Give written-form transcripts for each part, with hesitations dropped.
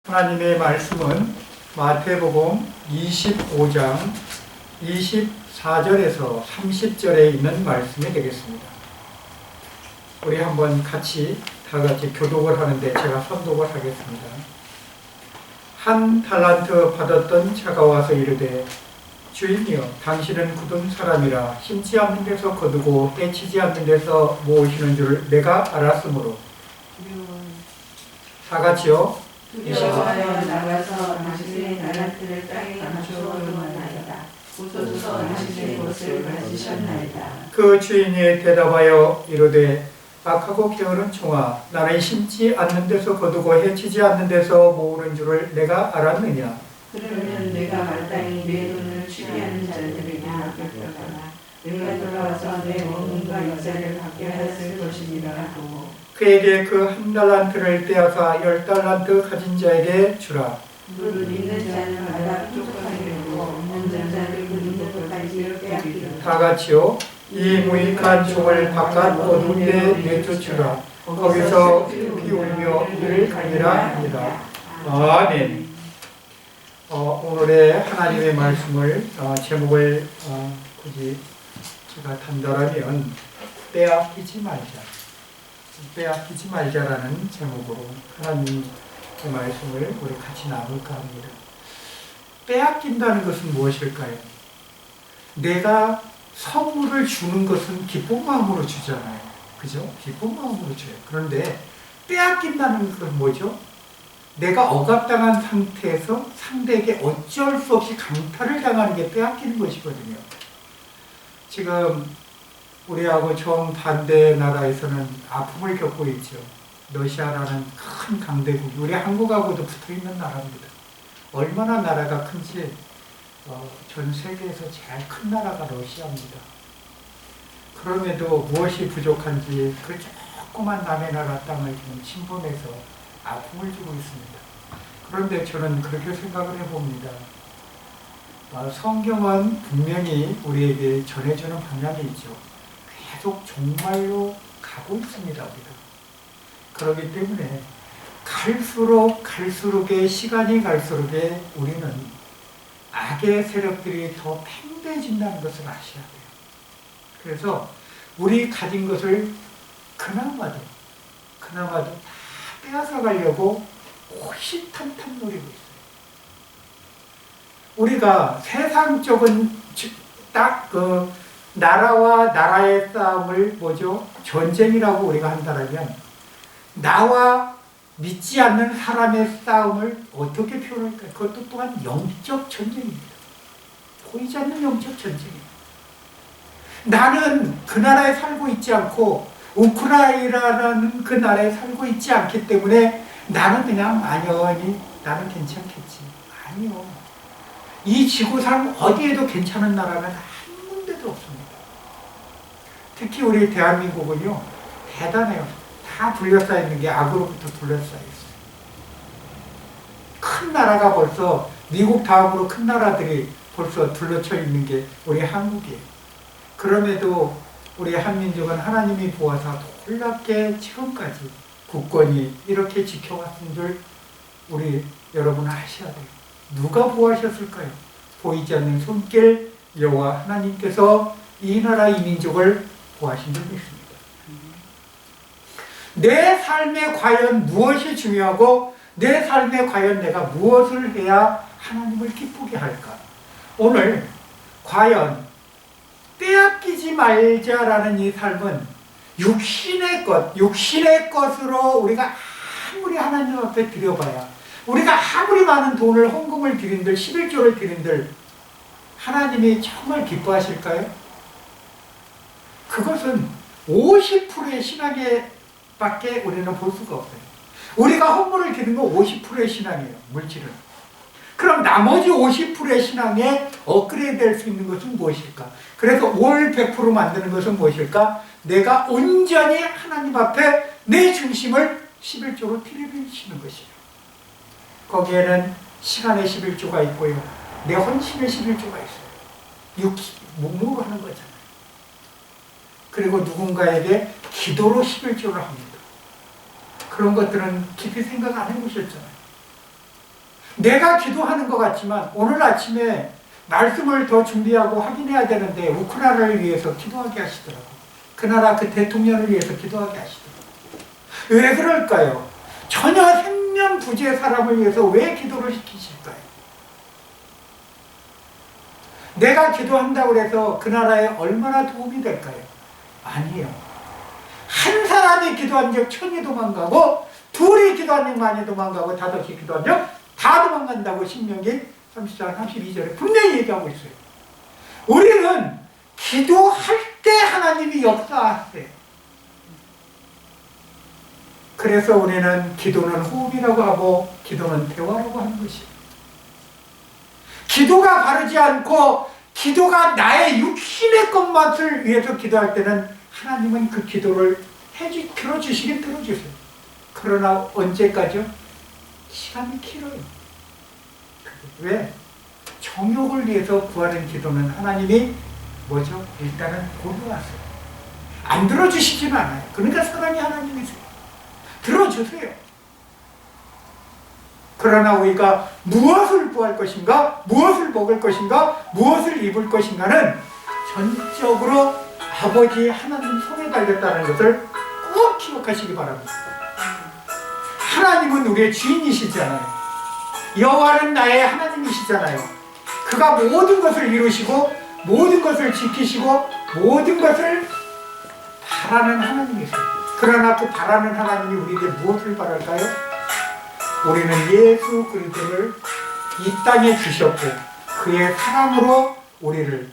하나님의 말씀은 마태복음 25장 24절에서 30절에 있는 말씀이 되겠습니다. 우리 한번 같이 다 같이 교독을 하는데 제가 선독을 하겠습니다. 한 달란트 받았던 자가 와서 이르되 주인이여 당신은 굳은 사람이라 심지 않는 데서 거두고 해치지 않는 데서 모으시는 줄 내가 알았으므로 다 같이요. 두려워하여 나가서 당신의 달란트를 땅에 감추어두었나이다. 부숴서 당신의 것을 가지셨나이다. 그 주인이 대답하여 이르되 악하고 게으른 종아, 나는 심지 않는 데서 거두고 해치지 않는 데서 모으는 줄을 내가 알았느냐. 그러면 내가 마땅히 내 돈을 취리하는 자들에게 맡겼다가 내가 돌아와서 내 원금과 이자를 받게 하였을 것이니라 하고 그에게 그 한 달란트를 떼어서 10달란트 가진 자에게 주라. 물을 있는 자는 마다 족하게 되고 없는 자를 그는 것까지 빼앗기리라. 다 같이요. 이 무익한 종을 바깥 어두운 데 내쫓으라. 거기서 피 울며 이를 갈리라 합니다. 아멘. 오늘의 하나님의 말씀을 제목을 굳이 제가 단답하면 빼앗기지 말자라는 제목으로 하나님의 말씀을 우리 같이 나눌까 합니다. 빼앗긴다는 것은 무엇일까요? 내가 선물을 주는 것은 기쁜 마음으로 주잖아요. 그죠? 기쁜 마음으로 줘요. 그런데 빼앗긴다는 것은 뭐죠? 내가 억압당한 상태에서 상대에게 어쩔 수 없이 강탈을 당하는 게 빼앗기는 것이거든요. 지금 우리하고 정반대 나라에서는 아픔을 겪고 있죠. 러시아라는 큰 강대국이 우리 한국하고도 붙어있는 나라입니다. 얼마나 나라가 큰지 전 세계에서 제일 큰 나라가 러시아입니다. 그럼에도 무엇이 부족한지 그 조그만 남의 나라 땅을 지금 침범해서 아픔을 주고 있습니다. 그런데 저는 그렇게 생각을 해봅니다. 성경은 분명히 우리에게 전해주는 방향이 있죠. 계속 종말로 가고 있습니다. 우리가. 그렇기 때문에 갈수록의 시간이 갈수록에 우리는 악의 세력들이 더 팽배해진다는 것을 아셔야 돼요. 그래서 우리 가진 것을 그나마도 다 빼앗아 가려고 호시탐탐 노리고 있어요. 우리가 세상적인 딱 나라와 나라의 싸움을 전쟁이라고 우리가 한다면 나와 믿지 않는 사람의 싸움을 어떻게 표현할까요? 그것도 또한 영적 전쟁입니다. 보이지 않는 영적 전쟁입니다. 나는 그 나라에 살고 있지 않고 우크라이나라는 그 나라에 살고 있지 않기 때문에 나는 그냥 만연히 나는 괜찮겠지. 아니요. 이 지구상 어디에도 괜찮은 나라는 한 군데도 없습니다. 특히 우리 대한민국은요, 대단해요. 다 둘러싸여 있는 게 악으로부터 둘러싸여 있어요. 큰 나라가 벌써 미국 다음으로 큰 나라들이 벌써 둘러쳐 있는 게 우리 한국이에요. 그럼에도 우리 한민족은 하나님이 보아서 놀랍게 지금까지 국권이 이렇게 지켜왔은 줄 우리 여러분은 아셔야 돼요. 누가 보호하셨을까요? 보이지 않는 손길 여호와 하나님께서 이 나라 이 민족을 보호하신 줄 믿습니다. 내 삶에 과연 무엇이 중요하고 내 삶에 과연 내가 무엇을 해야 하나님을 기쁘게 할까? 오늘 과연 빼앗기지 말자라는 이 삶은 육신의 것으로 우리가 아무리 하나님 앞에 드려봐야 우리가 아무리 많은 돈을 헌금을 드린들 11조를 드린들 하나님이 정말 기뻐하실까요? 그것은 50%의 신앙에 밖에 우리는 볼 수가 없어요. 우리가 헌물을 드리는 건 50%의 신앙이에요. 물질은. 그럼 나머지 50%의 신앙에 업그레이드 될 수 있는 것은 무엇일까? 그래서 올 100% 만드는 것은 무엇일까? 내가 온전히 하나님 앞에 내 중심을 11조로 드리시는 것이에요. 거기에는 시간의 11조가 있고요. 내 헌신의 11조가 있어요. 몸으로 하는 거잖아요. 그리고 누군가에게 기도로 11조를 합니다. 그런 것들은 깊이 생각 안 해보셨잖아요. 내가 기도하는 것 같지만 오늘 아침에 말씀을 더 준비하고 확인해야 되는데 우크라이나를 위해서 기도하게 하시더라고요. 그 나라 그 대통령을 위해서 기도하게 하시더라고요. 왜 그럴까요? 전혀 생명부재의 사람을 위해서 왜 기도를 시키실까요? 내가 기도한다고 해서 그 나라에 얼마나 도움이 될까요? 아니에요. 한 사람이 기도한 적 1000이 도망가고, 둘이 기도한 적 많이 도망가고, 5이 기도한 적 다 도망간다고 신명기 30장 32절에 분명히 얘기하고 있어요. 우리는 기도할 때 하나님이 역사하세요. 그래서 우리는 기도는 호흡이라고 하고 기도는 대화라고 하는 것이에요. 기도가 바르지 않고 기도가 나의 육신의 것만을 위해서 기도할 때는 하나님은 그 기도를 들어주시긴 들어주세요. 그러나 언제까지요? 시간이 길어요. 왜? 정욕을 위해서 구하는 기도는 하나님이 뭐죠? 일단은 고려하세요. 안 들어주시지는 않아요. 그러니까 사랑이 하나님이세요. 들어주세요. 그러나 우리가 무엇을 구할 것인가, 무엇을 먹을 것인가, 무엇을 입을 것인가는 전적으로 아버지 하나님 손에 달렸다는 것을 꼭 기억하시기 바랍니다. 하나님은 우리의 주인이시잖아요. 여호와는 나의 하나님이시잖아요. 그가 모든 것을 이루시고 모든 것을 지키시고 모든 것을 바라는 하나님이세요. 그러나 그 바라는 하나님이 우리에게 무엇을 바랄까요? 우리는 예수 그리스도를 이 땅에 주셨고 그의 사랑으로 우리를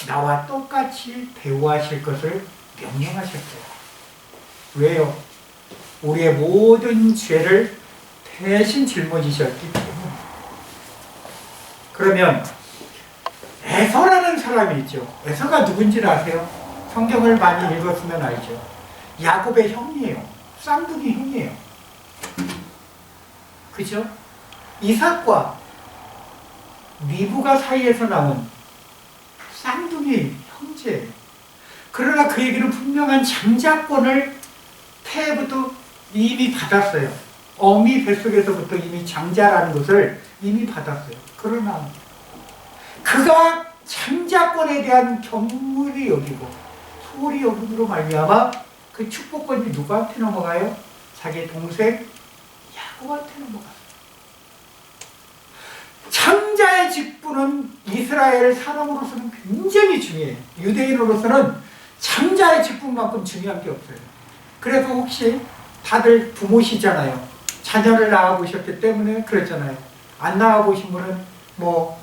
나와 똑같이 대우하실 것을 명령하셨어요. 왜요? 우리의 모든 죄를 대신 짊어지셨기 때문에. 그러면 에서라는 사람이 있죠. 에서가 누군지 아세요? 성경을 많이 읽었으면 알죠. 야곱의 형이에요. 쌍둥이 형이에요. 그죠? 이삭과 리브가 사이에서 나온 쌍둥이 형제예요. 그러나 그에게는 분명한 장자권을 태부터 이미 받았어요. 어미 뱃속에서부터 이미 장자라는 것을 이미 받았어요. 그러나 그가 장자권에 대한 경물이 여기고 소홀히 여김으로 말미암아 그 축복권이 누구한테 넘어가요? 자기 동생 야곱한테 넘어갔어요. 장자의 직분은 이스라엘 사람으로서는 굉장히 중요해요. 유대인으로서는 장자의 직분만큼 중요한 게 없어요. 그래서 혹시 다들 부모시잖아요. 자녀를 낳아보셨기 때문에 그랬잖아요. 안 낳아보신 분은 뭐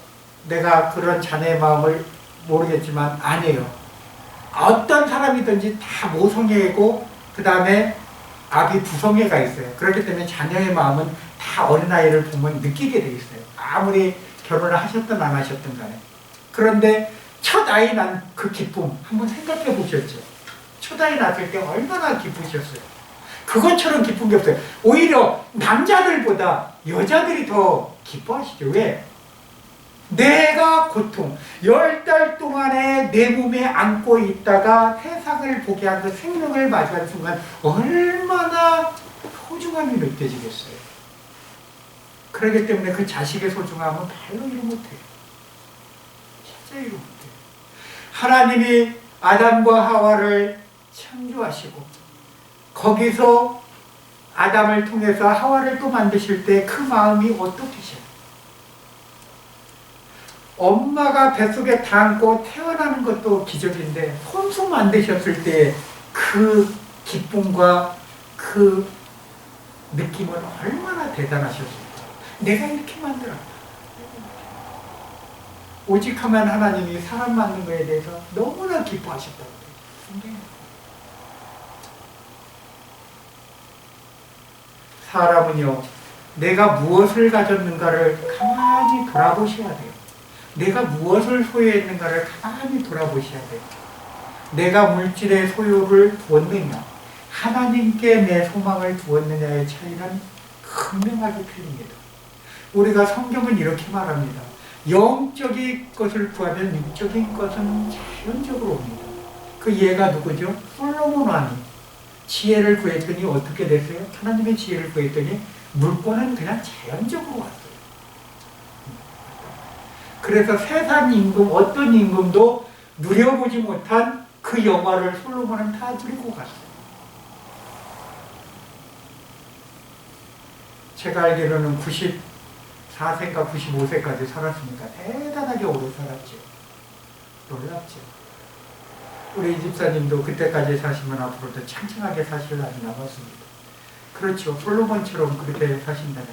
내가 그런 자녀의 마음을 모르겠지만 아니에요. 어떤 사람이든지 다 모성애고 그 다음에 아비 부성애가 있어요. 그렇기 때문에 자녀의 마음은 다 어린아이를 보면 느끼게 돼 있어요. 아무리 결혼을 하셨든 안 하셨든 간에. 그런데 첫 아이 난 그 기쁨 한번 생각해 보셨죠? 첫 아이 낳았을 때 얼마나 기쁘셨어요? 그것처럼 기쁜 게 없어요. 오히려 남자들보다 여자들이 더 기뻐하시죠. 왜? 내가 고통 10달 동안에 내 몸에 안고 있다가 세상을 보게 한 그 생명을 맞이하는 순간 얼마나 소중함이 느껴지겠어요. 그렇기 때문에 그 자식의 소중함은 발로 이루 못해요. 진짜 이루 못해요. 하나님이 아담과 하와를 창조하시고 거기서 아담을 통해서 하와를 또 만드실 때 그 마음이 어떻게셔요? 엄마가 뱃속에 다 안고 태어나는 것도 기적인데 손수 만드셨을 때 그 기쁨과 그 느낌은 얼마나 대단하셨을까? 내가 이렇게 만들었다. 오직 하면 하나님이 사람 만든 거에 대해서 너무나 기뻐하셨다고 그래요. 사람은요, 내가 무엇을 가졌는가를 가만히 돌아보셔야 돼요. 내가 무엇을 소유했는가를 가만히 돌아보셔야 돼요. 내가 물질의 소유를 두었느냐, 하나님께 내 소망을 두었느냐의 차이는 분명하게 틀립니다. 우리가 성경은 이렇게 말합니다. 영적인 것을 구하면 육적인 것은 자연적으로 옵니다. 그 예가 누구죠? 솔로몬 왕이 지혜를 구했더니 어떻게 됐어요? 하나님의 지혜를 구했더니 물권은 그냥 자연적으로 왔어요. 그래서 세상 임금, 어떤 임금도 누려보지 못한 그 영화를 솔로몬은 다 누리고 갔어요. 제가 알기로는 94세인가 95세까지 살았으니까 대단하게 오래 살았죠. 놀랍죠. 우리 집사님도 그때까지 사시면 앞으로도 창창하게 사실 날이 남았습니다. 그렇죠. 솔로몬처럼 그렇게 사신다는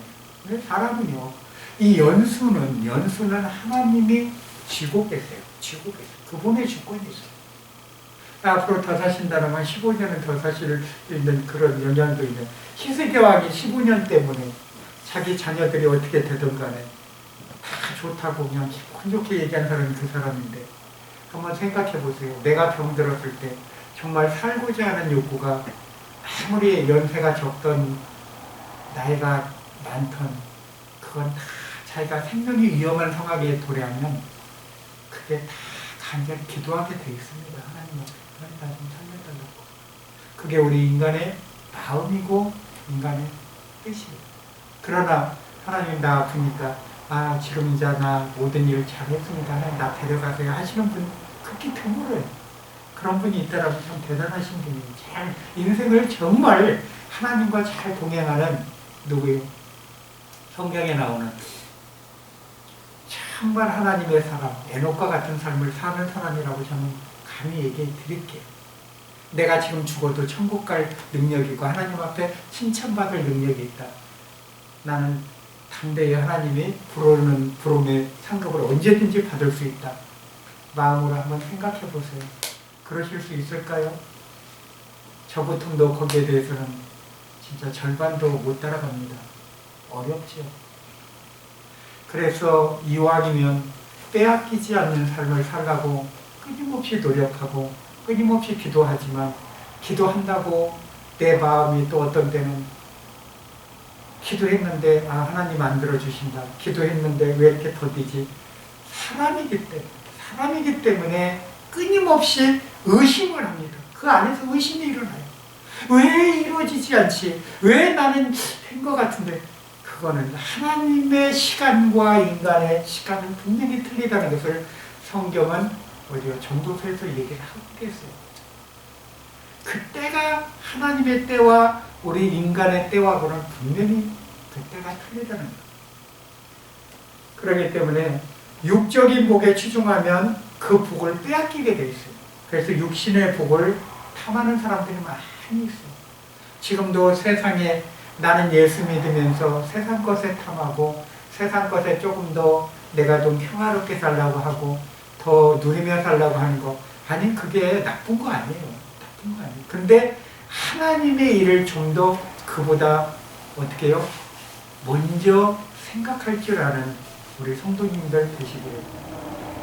거예요. 사람은요, 이 연수는 하나님이 쥐고 계세요. 쥐고 계세요. 그분의 주권이 있어요. 앞으로 더 사신다면 15년은 더 사실 있는 그런 영향도 있는 히스기야 왕이 15년 때문에 자기 자녀들이 어떻게 되든 간에 다 좋다고 그냥 기분 좋게 얘기한 사람이 그 사람인데 한번 생각해 보세요. 내가 병들었을 때 정말 살고자 하는 욕구가 아무리 연세가 적던 나이가 많던 그건 다 자기가 생명이 위험한 상황에 도래하면 그게 다 간절히 기도하게 돼 있습니다. 하나님 앞에. 하나님 나 좀 살려달라고. 그게 우리 인간의 마음이고 인간의 뜻이에요. 그러나 하나님 나 아프니까 지금 이제 나 모든 일 잘했습니다. 하나님 나 데려가세요 하시는 분 극히 드물어요. 그런 분이 있다라면 참 대단하신 분이에요. 잘 인생을 정말 하나님과 잘 동행하는 누구예요? 성경에 나오는 정말 하나님의 사람, 에녹과 같은 삶을 사는 사람이라고 저는 감히 얘기해 드릴게요. 내가 지금 죽어도 천국 갈 능력이 있고 하나님 앞에 칭찬받을 능력이 있다. 나는 담대히 하나님이 부름의 상급을 언제든지 받을 수 있다. 마음으로 한번 생각해 보세요. 그러실 수 있을까요? 저 보통도 거기에 대해서는 진짜 절반도 못 따라갑니다. 어렵죠. 그래서 이왕이면 빼앗기지 않는 삶을 살라고 끊임없이 노력하고 끊임없이 기도하지만 기도한다고 내 마음이 또 어떤 때는 기도했는데 하나님 안 들어주신다. 기도했는데 왜 이렇게 더디지? 사람이기 때문에 끊임없이 의심을 합니다. 그 안에서 의심이 일어나요. 왜 이루어지지 않지? 왜 나는 된 것 같은데? 그거는 하나님의 시간과 인간의 시간은 분명히 틀리다는 것을 성경은 어디요? 전도서에서 얘기를 하고 계세요. 그 때가 하나님의 때와 우리 인간의 때와는 분명히 그 때가 틀리다는 거예요. 그렇기 때문에 육적인 복에 치중하면 그 복을 빼앗기게 돼 있어요. 그래서 육신의 복을 탐하는 사람들이 많이 있어요. 지금도 세상에 나는 예수 믿으면서 세상 것에 탐하고 세상 것에 조금 더 내가 좀 평화롭게 살려고 하고 더 누리며 살려고 하는 거 아니 그게 나쁜 거 아니에요. 나쁜 거 아니에요. 근데 하나님의 일을 좀 더 그보다 어떻게 해요? 먼저 생각할 줄 아는 우리 성도님들 되시기를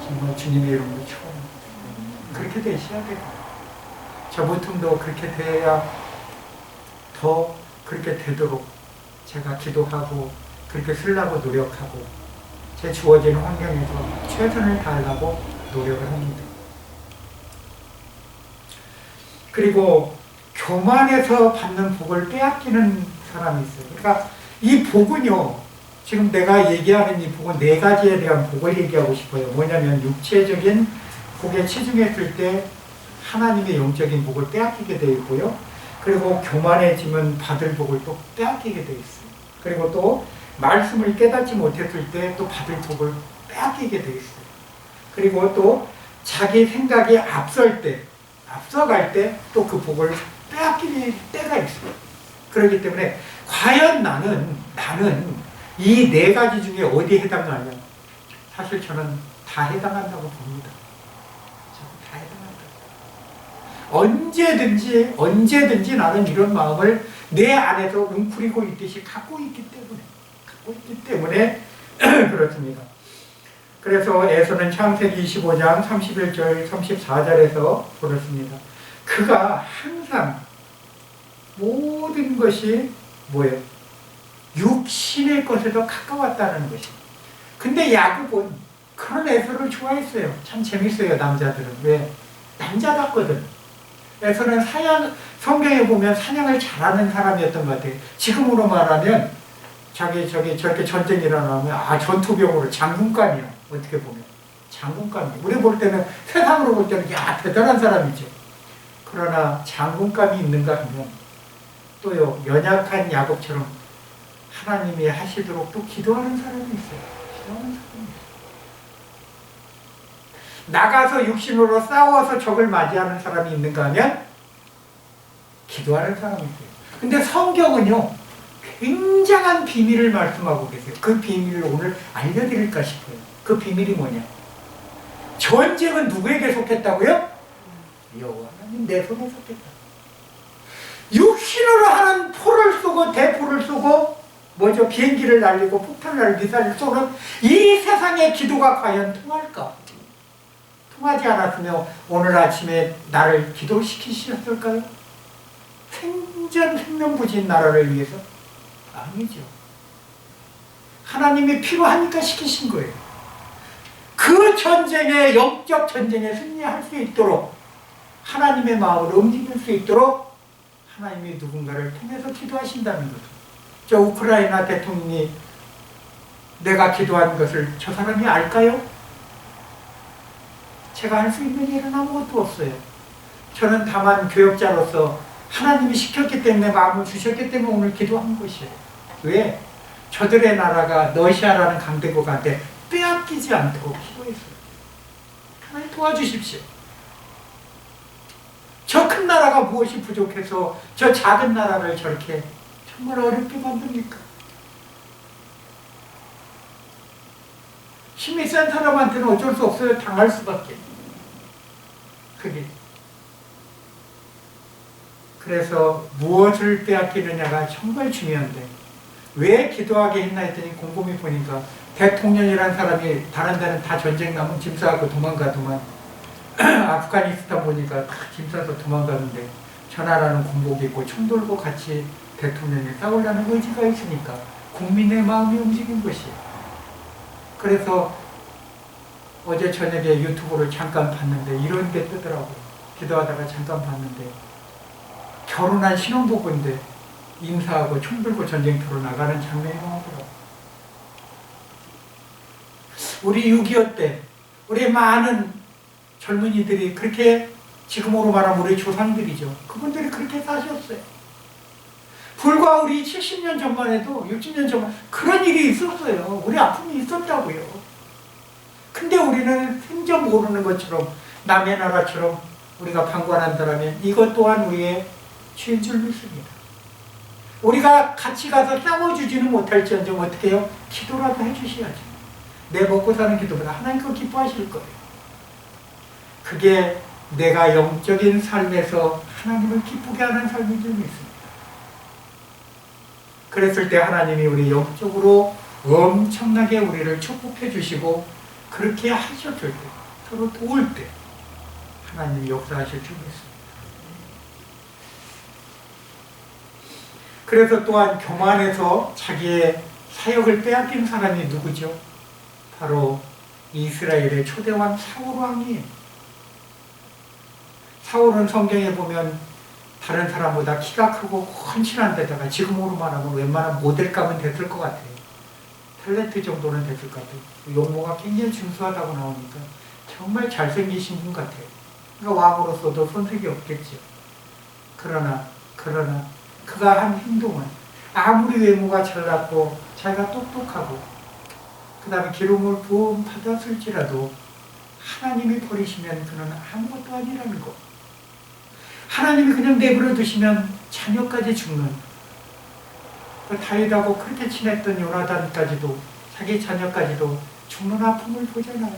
정말 주님의 이름으로 축원합니다. 그렇게 되셔야 돼요. 저 보통도 그렇게 돼야 더 그렇게 되도록 제가 기도하고 그렇게 쓰려고 노력하고 제 주어진 환경에서 최선을 다하려고 노력을 합니다. 그리고 교만에서 받는 복을 빼앗기는 사람이 있어요. 그러니까 이 복은요, 지금 내가 얘기하는 이 복은 네 가지에 대한 복을 얘기하고 싶어요. 뭐냐면 육체적인 복에 치중했을 때 하나님의 영적인 복을 빼앗기게 되어 있고요. 그리고 교만해지면 받을 복을 또 빼앗기게 돼 있어요. 그리고 또 말씀을 깨닫지 못했을 때 또 받을 복을 빼앗기게 돼 있어요. 그리고 또 자기 생각이 앞서갈 때 또 그 복을 빼앗길 때가 있어요. 그렇기 때문에 과연 나는 이 네 가지 중에 어디에 해당하냐? 사실 저는 다 해당한다고 봅니다. 다 해당한다. 언제든지 나는 이런 마음을 내 안에서 웅크리고 있듯이 갖고 있기 때문에 그렇습니다. 그래서 에서는 창세기 25장 31절 34절에서 그렇습니다. 그가 항상 모든 것이 뭐예요? 육신의 것에 더 가까웠다는 것입니다. 근데 야곱은 그런 에서를 좋아했어요. 참 재밌어요, 남자들은. 왜? 남자답거든. 에서는 성경에 보면 사냥을 잘하는 사람이었던 것 같아요. 지금으로 말하면 저렇게 전쟁이 일어나면 전투병으로 장군감이야. 어떻게 보면 장군감이. 우리 볼 때는, 세상으로 볼 때는 대단한 사람이죠. 그러나 장군감이 있는가 하면 또요, 연약한 야곱처럼 하나님이 하시도록 또 기도하는 사람이 있어요. 기도하는 사람이 있어요. 나가서 육신으로 싸워서 적을 맞이하는 사람이 있는가 하면 기도하는 사람이 있어요. 근데 성경은요, 굉장한 비밀을 말씀하고 계세요. 그 비밀을 오늘 알려드릴까 싶어요. 그 비밀이 뭐냐? 전쟁은 누구에게 속했다고요? 여호와 하나님 내 손에 속했다. 육신으로 하는 포를 쏘고 대포를 쏘고 비행기를 날리고 폭탄을 날리고 미사일을 쏘는 이 세상의 기도가 과연 통할까? 통하지 않았으면 오늘 아침에 나를 기도시키셨을까요? 생명부진 나라를 위해서? 아니죠. 하나님이 필요하니까 시키신 거예요. 그 전쟁에, 영적 전쟁에 승리할 수 있도록, 하나님의 마음을 움직일 수 있도록 하나님이 누군가를 통해서 기도하신다는 거죠. 저 우크라이나 대통령이 내가 기도한 것을 저 사람이 알까요? 제가 할 수 있는 일은 아무것도 없어요. 저는 다만 교역자로서 하나님이 시켰기 때문에, 마음을 주셨기 때문에 오늘 기도한 것이에요. 왜? 저들의 나라가 러시아라는 강대국한테 빼앗기지 않도록 기도했어요. 하나님 도와주십시오. 저 큰 나라가 무엇이 부족해서 저 작은 나라를 저렇게 정말 어렵게 만듭니까? 힘이 센 사람한테는 어쩔 수 없어요. 당할 수밖에. 그게. 그래서 무엇을 빼앗기느냐가 정말 중요한데, 왜 기도하게 했나 했더니 곰곰이 보니까 대통령이라는 사람이 다른 데는 다 전쟁 나면 짐 싸고 도망가더만 아프가니스탄 보니까 다 짐 싸서 도망가는데 저 나라는 군복 입고 총 들고 같이 대통령이 싸우려는 의지가 있으니까 국민의 마음이 움직인 것이에요. 그래서 어제 저녁에 유튜브를 잠깐 봤는데 이런 게 뜨더라고요. 기도하다가 잠깐 봤는데 결혼한 신혼부부인데 인사하고 총 들고 전쟁터로 나가는 장면이 나오더라고요. 우리 6.25 때 우리 많은 젊은이들이 그렇게, 지금으로 말하면 우리 조상들이죠. 그분들이 그렇게 사셨어요. 불과 우리 70년 전만 해도, 60년 전만 그런 일이 있었어요. 우리 아픔이 있었다고요. 근데 우리는 생전 모르는 것처럼, 남의 나라처럼 우리가 방관한다면 이것 또한 우리의 죄인 줄 믿습니다. 우리가 같이 가서 싸워주지는 못할지언정 어떻게 해요? 기도라도 해주셔야죠. 내 먹고 사는 기도보다 하나님 그거 기뻐하실 거예요. 그게 내가 영적인 삶에서 하나님을 기쁘게 하는 삶인 줄 믿습니다. 그랬을 때 하나님이 우리 영적으로 엄청나게 우리를 축복해 주시고, 그렇게 하셨을 때, 서로 도울 때 하나님이 역사하실 줄 믿습니다. 그래서 또한 교만해서 자기의 사역을 빼앗긴 사람이 누구죠? 바로 이스라엘의 초대왕 사울 왕이에요. 사울은 성경에 보면 다른 사람보다 키가 크고 헌신한 데다가 지금으로 말하면 웬만한 모델감은 됐을 것 같아요. 탤런트 정도는 됐을 것 같아요. 용모가 굉장히 준수하다고 나오니까 정말 잘생기신 분 같아요. 그러니까 왕으로서도 손색이 없겠죠. 그러나 그가 한 행동은 아무리 외모가 잘났고 자기가 똑똑하고 그 다음에 기름을 부음 받았을지라도 하나님이 버리시면 그는 아무것도 아니라는 거. 하나님이 그냥 내버려 두시면 자녀까지 죽는, 다윗하고 그렇게 친했던 요나단까지도, 자기 자녀까지도 죽는 아픔을 보잖아요.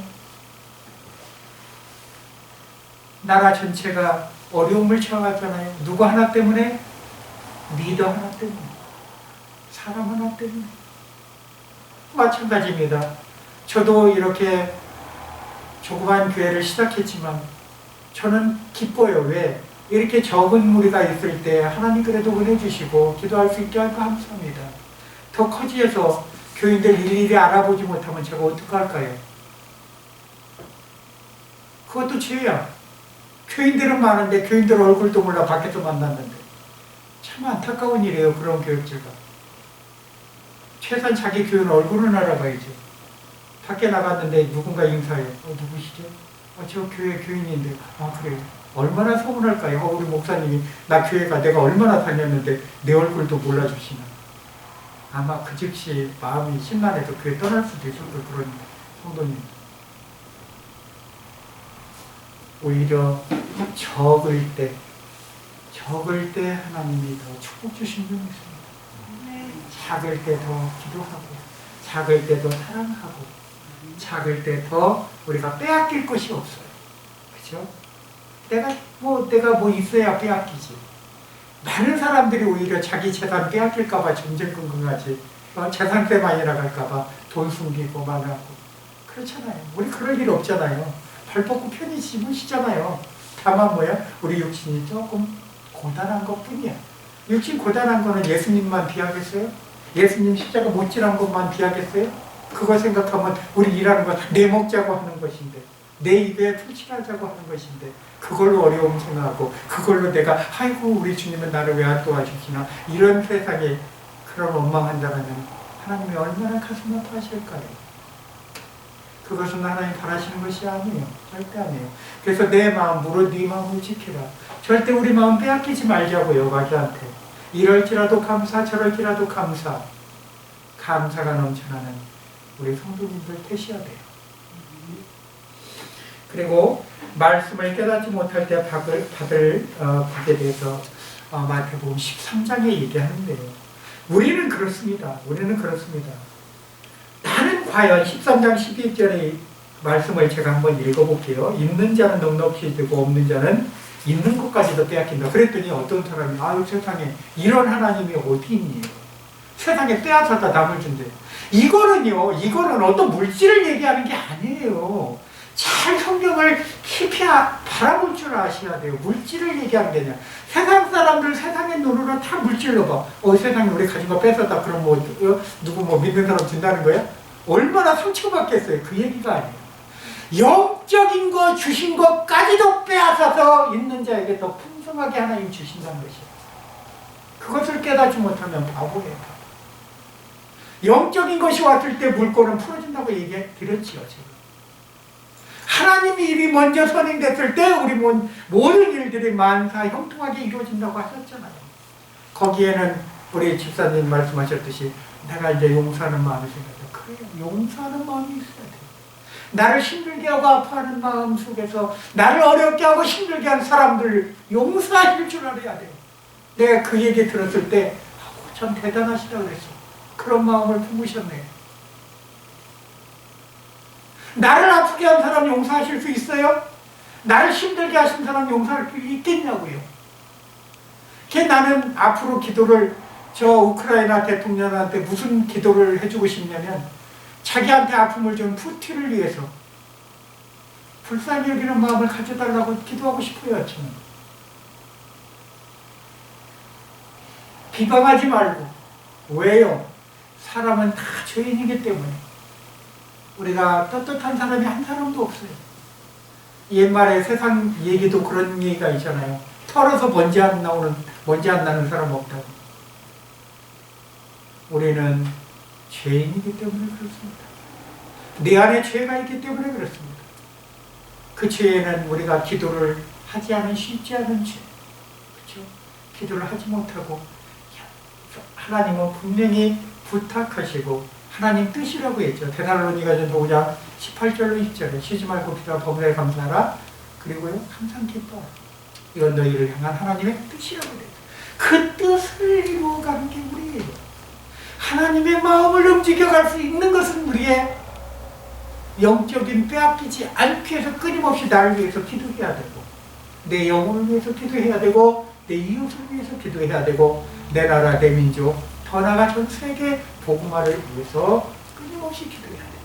나라 전체가 어려움을 처하잖아요. 누구 하나 때문에? 리더 하나 때문에, 사람 하나 때문에. 마찬가지입니다. 저도 이렇게 조그만 교회를 시작했지만 저는 기뻐요. 왜? 이렇게 적은 무리가 있을 때 하나님 그래도 은혜 주시고 기도할 수 있게 하니까 감사합니다. 더 커지해서 교인들 일일이 알아보지 못하면 제가 어떡할까요? 그것도 죄야. 교인들은 많은데 교인들 얼굴도 몰라 밖에서 만났는데. 참 안타까운 일이에요. 그런 교육제가. 최소한 자기 교인 얼굴은 알아봐야지. 밖에 나갔는데 누군가 인사해. 누구시죠? 저 교회 교인인데. 그래요. 얼마나 서운할까요? 우리 목사님이 나 교회가 내가 얼마나 다녔는데 내 얼굴도 몰라주시나. 아마 그 즉시 마음이 심란해서 교회 떠날 수도 있을 걸 그런 성도님. 오히려 적을 때 하나님이 더 축복 주신 분이 있습니다. 작을 때 더 기도하고, 작을 때 더 사랑하고, 작을 때 더 우리가 빼앗길 것이 없어요. 그죠? 내가 뭐 있어야 빼앗기지. 많은 사람들이 오히려 자기 재산 빼앗길까봐 전쟁긍긍하지. 재산세 많이 나갈까봐 돈 숨기고 말하고. 그렇잖아요. 우리 그럴 일 없잖아요. 발 뻗고 편히 집으시잖아요. 다만 뭐야? 우리 육신이 조금 고단한 것 뿐이야. 육신 고단한 거는 예수님만 비하겠어요? 예수님 십자가 못질한 것만 비하겠어요? 그거 생각하면 우리 일하는 건 내 먹자고 하는 것인데, 내 입에 풀칠하자고 하는 것인데, 그걸로 어려움 생각하고, 그걸로 내가 아이고 우리 주님은 나를 왜 안 도와주시나, 이런 세상에 그런 원망한다면 하나님이 얼마나 가슴 아파하실까요? 그것은 하나님 바라시는 것이 아니에요. 절대 아니에요. 그래서 내 마음으로 네 마음을 지키라. 절대 우리 마음 빼앗기지 말자고요. 마귀한테. 이럴지라도 감사, 저럴지라도 감사. 감사가 넘쳐나는 우리 성도님들 되셔야 돼요. 그리고 말씀을 깨닫지 못할 때 받을 복에 대해서 마태복음 13장에 얘기하는데요. 우리는 그렇습니다. 나는 과연 13장 12절의 말씀을 제가 한번 읽어볼게요. 있는 자는 넉넉히 주고 없는 자는 있는 것까지도 빼앗긴다. 그랬더니 어떤 사람이 세상에 이런 하나님이 어디 있니? 세상에 빼앗았다 남을 준대. 이거는 어떤 물질을 얘기하는 게 아니에요. 잘 성경을 깊이 바라볼 줄 아셔야 돼요. 물질을 얘기하는 게 아니라 세상 사람들 세상의 눈으로 다 물질로 봐. 세상에 우리 가진 거 뺏었다. 그럼 누구 믿는 사람 준다는 거야? 얼마나 상처받겠어요. 그 얘기가 아니에요. 영적인 거 주신 것까지도 빼앗아서 있는 자에게 더 풍성하게 하나님 주신다는 것이에요. 그것을 깨닫지 못하면 바보예요. 영적인 것이 왔을 때 물꼬는 풀어진다고 얘기해 드렸지요. 지금. 하나님이 일이 먼저 선행됐을 때 우리 모든 일들이 만사 형통하게 이루어진다고 하셨잖아요. 거기에는 우리 집사님 말씀하셨듯이 내가 이제 용서하는 마음이 생겼다. 그래요. 용서하는 마음이 있어야 돼요. 나를 힘들게 하고 아파하는 마음 속에서 나를 어렵게 하고 힘들게 한 사람들 용서할 줄 알아야 돼요. 내가 그 얘기 들었을 때 참 대단하시다 그랬어. 그런 마음을 품으셨네요. 나를 아프게 한 사람 용서하실 수 있어요? 나를 힘들게 하신 사람 용서할 수 있겠냐고요. 나는 앞으로 기도를 우크라이나 대통령한테 무슨 기도를 해주고 싶냐면 자기한테 아픔을 준 푸틴을 위해서 불쌍히 여기는 마음을 가져달라고 기도하고 싶어요. 저는. 비방하지 말고. 왜요? 사람은 다 죄인이기 때문에. 우리가 떳떳한 사람이 한 사람도 없어요. 옛말에 세상 얘기도 그런 얘기가 있잖아요. 털어서 먼지 안 나는 사람 없다고. 우리는 죄인이기 때문에 그렇습니다. 내 안에 죄가 있기 때문에 그렇습니다. 그 죄에는 우리가 기도를 하지 않은 쉽지 않은 죄. 그렇죠? 기도를 하지 못하고 하나님은 분명히 부탁하시고 하나님 뜻이라고 했죠. 데살로니가전 5장 18절로 20절에 쉬지 말고 기도하라 범사에 감사하라. 그리고요 항상 기뻐하라. 이건 너희를 향한 하나님의 뜻이라고 했죠. 그 뜻을 이루어가는 게 우리예요. 하나님의 마음을 움직여갈 수 있는 것은 우리의 영적인 빼앗기지 않기 위해서 끊임없이 나를 위해서 기도해야 되고 내 영혼을 위해서 기도해야 되고 내 이웃을 위해서 기도해야 되고 내 나라 내 민족 더 나아가 전 세계 복음화를 위해서 끊임없이 기도해야 돼요.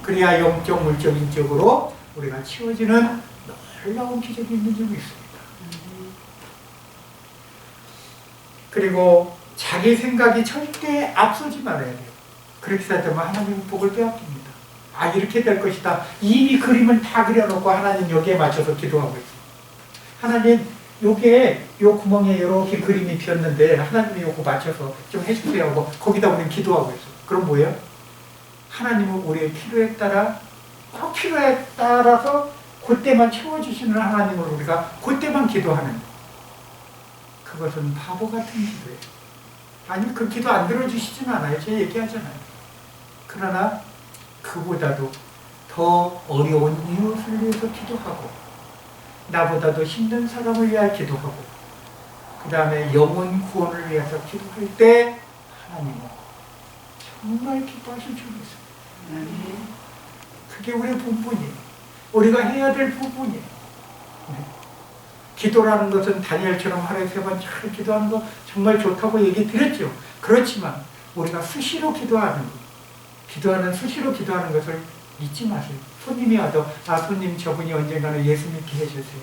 그래야 영적 물적인 쪽으로 우리가 치워지는 놀라운 기적이 있는 줄 믿습니다. 그리고 자기 생각이 절대 앞서지 말아야 돼요. 그렇게 되면 하나님은 복을 빼앗깁니다. 아, 이렇게 될 것이다. 이미 그림은 다 그려놓고 하나님 여기에 맞춰서 기도하고 있어요. 하나님, 요 구멍에 이렇게 그림이 비었는데 하나님이 요거 맞춰서 좀 해주세요 하고 거기다 우리는 기도하고 있어요. 그럼 뭐예요? 하나님은 우리의 필요에 따라, 꼭 필요에 따라서 그때만 채워주시는 하나님을 우리가 그때만 기도하는, 그것은 바보 같은 기도예요. 아니, 그 기도 안 들어주시지는 않아요. 제가 얘기하잖아요. 그러나 그보다도 더 어려운 이웃을 위해서 기도하고, 나보다도 힘든 사람을 위하여 기도하고, 그 다음에 영혼 구원을 위해서 기도할 때 하나님은 정말 기뻐하실 줄 믿습니다. 그게 우리의 본분이에요. 우리가 해야 될 부분이에요. 네. 기도라는 것은 다니엘처럼 하루에 3번 잘 기도하는 거 정말 좋다고 얘기 드렸죠. 그렇지만 우리가 수시로 수시로 기도하는 것을 잊지 마세요. 손님이 와도, 아, 손님 저분이 언젠가는 예수 믿게 해주세요.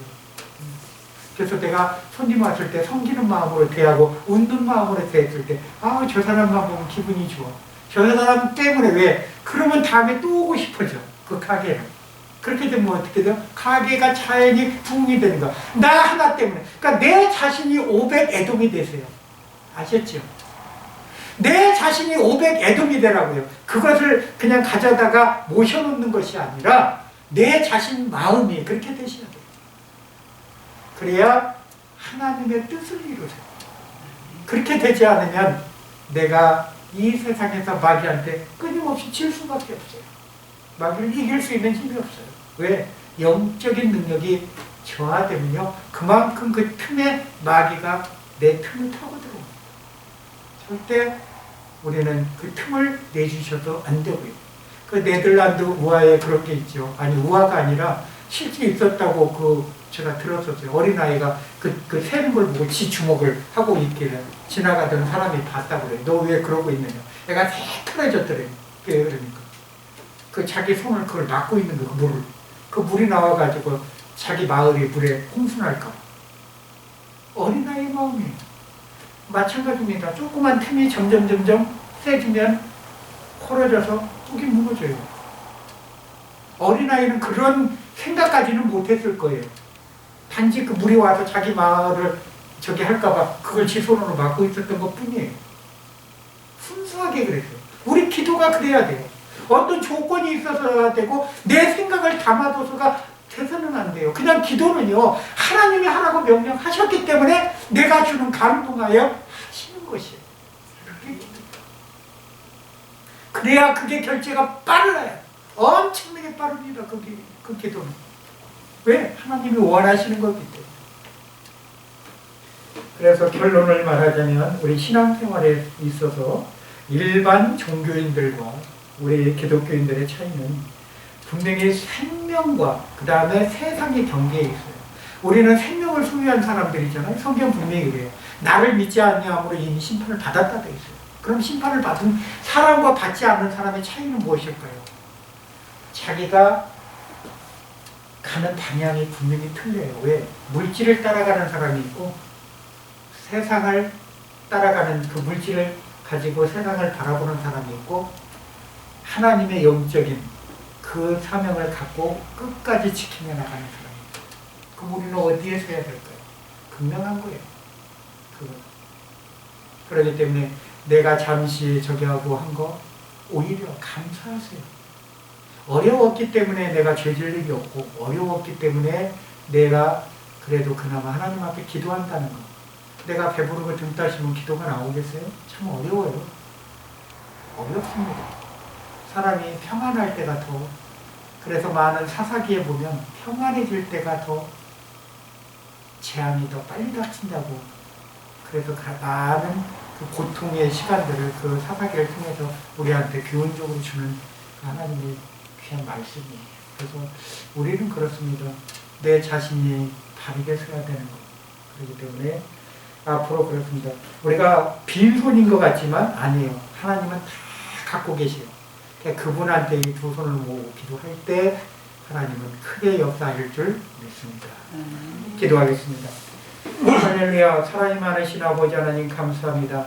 그래서 내가 손님 왔을 때 섬기는 마음으로 대하고 웃는 마음으로 대했을 때, 아, 저 사람만 보면 기분이 좋아. 저 사람 때문에 왜? 그러면 다음에 또 오고 싶어져. 그 가게를. 그렇게 되면 어떻게 돼요? 가게가 자연히 부흥이 되는 거야. 나 하나 때문에. 그러니까 내 자신이 500애돔이 되세요. 아셨죠? 내 자신이 500애돔이 되라고요. 그것을 그냥 가져다가 모셔놓는 것이 아니라 내 자신 마음이 그렇게 되셔야 돼요. 그래야 하나님의 뜻을 이루세요. 그렇게 되지 않으면 내가 이 세상에서 마귀한테 끊임없이 질 수밖에 없어요. 마귀를 이길 수 있는 힘이 없어요. 왜? 영적인 능력이 저하되면요, 그만큼 그 틈에 마귀가 내 틈을 타고 들어옵니다. 절대 우리는 그 틈을 내주셔도 안 되고요. 그 네덜란드 우화에 그런 게 있죠. 아니, 우화가 아니라 실제 있었다고 제가 들었었어요. 어린아이가 그 새는 걸 보고 지 주먹을 하고 있길래 지나가던 사람이 봤다고 그래요. 너 왜 그러고 있느냐. 애가 새카매졌더래요. 그러니까. 그 자기 손을 그걸 막고 있는 거, 그 물을. 그 물이 나와가지고 자기 마을이 물에 홍순할까. 어린아이의 마음이에요. 마찬가지입니다. 조그만 틈이 점점 세지면 хол어져서 뚝이 무너져요. 어린아이는 그런 생각까지는 못했을 거예요. 단지 그 물이 와서 자기 마을을 저기 할까봐 그걸 지 손으로 막고 있었던 것 뿐이에요. 순수하게 그랬어요. 우리 기도가 그래야 돼요. 어떤 조건이 있어서야 되고 내 생각을 담아둬서가 돼서는 안 돼요. 그냥 기도는요, 하나님이 하라고 명령하셨기 때문에 내가 주는 감동하여 하시는 것이에요. 그게 기도. 그래야 그게 결제가 빨라요. 엄청나게 빠릅니다. 그 기도는. 왜? 하나님이 원하시는 거기 때문에. 그래서 결론을 말하자면 우리 신앙생활에 있어서 일반 종교인들과 우리 기독교인들의 차이는 분명히 생명과 그 다음에 세상의 경계에 있어요. 우리는 생명을 소유한 사람들이잖아요. 성경 분명히 그래요. 나를 믿지 않냐함으로 이미 심판을 받았다 되어 있어요. 그럼 심판을 받은 사람과 받지 않는 사람의 차이는 무엇일까요? 자기가 가는 방향이 분명히 틀려요. 왜? 물질을 따라가는 사람이 있고 세상을 따라가는 그 물질을 가지고 세상을 바라보는 사람이 있고 하나님의 영적인 그 사명을 갖고 끝까지 지키며 나가는 사람입니다. 그럼 우리는 어디에 서야 될까요? 분명한 거예요. 그렇기 때문에 내가 잠시 저기 하고 한 거 오히려 감사하세요. 어려웠기 때문에 내가 죄질 일이 없고 어려웠기 때문에 내가 그래도 그나마 하나님 앞에 기도한다는 거. 내가 배부르고 등 따시면 기도가 나오겠어요? 참 어려워요. 어렵습니다. 사람이 평안할 때가 더, 그래서 많은 사사기에 보면 평안해질 때가 더 재앙이 더 빨리 닥친다고. 그래서 많은 그 고통의 시간들을 그 사사기를 통해서 우리한테 교훈적으로 주는 하나님의 귀한 말씀이에요. 그래서 우리는 그렇습니다. 내 자신이 바르게 서야 되는 거. 그렇기 때문에 앞으로 그렇습니다. 우리가 빈손인 것 같지만 아니에요. 하나님은 다 갖고 계세요. 그분한테 이 두 손을 모으고 기도할 때 하나님은 크게 역사하실 줄 믿습니다. 기도하겠습니다. 할렐루야. 사랑이 많으신 아버지 하나님 감사합니다.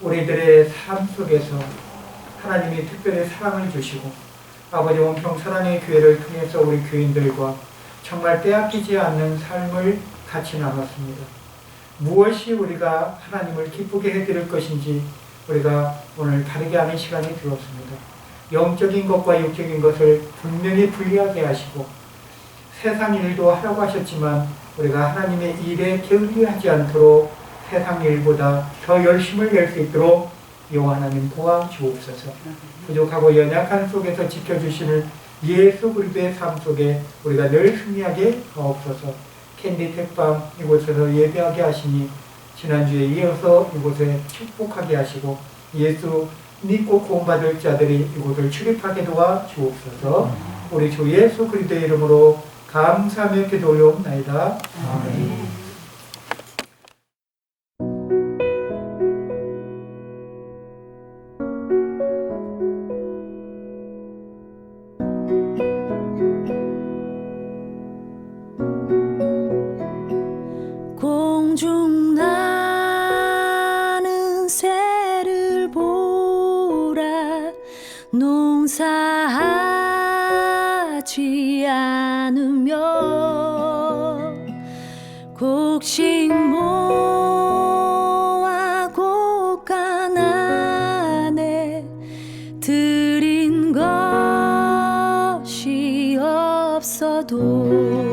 우리들의 삶 속에서 하나님이 특별히 사랑을 주시고 아버지 온평 사랑의 교회를 통해서 우리 교인들과 정말 빼앗기지 않는 삶을 같이 나눴습니다. 무엇이 우리가 하나님을 기쁘게 해드릴 것인지 우리가 오늘 바르게 아는 시간이 되었습니다. 영적인 것과 육적인 것을 분명히 분리하게 하시고 세상 일도 하라고 하셨지만 우리가 하나님의 일에 게을리하지 않도록 세상 일보다 더 열심을 낼 수 있도록 여호와 하나님 도와주옵소서. 부족하고 연약한 속에서 지켜주시는 예수 그리스도의 삶 속에 우리가 늘 승리하게 하옵소서. 캔디 택방 이곳에서 예배하게 하시니 지난주에 이어서 이곳에 축복하게 하시고 예수 믿고 구원받을 자들이 이곳을 출입하게 도와주옵소서. 우리 주 예수 그리스도의 이름으로 감사하며 기도 올려옵나이다. 아멘. 공중 나는 새를 보라 농사하지 않으며 곡식 모아 곡간 안에 들인 것이 없어도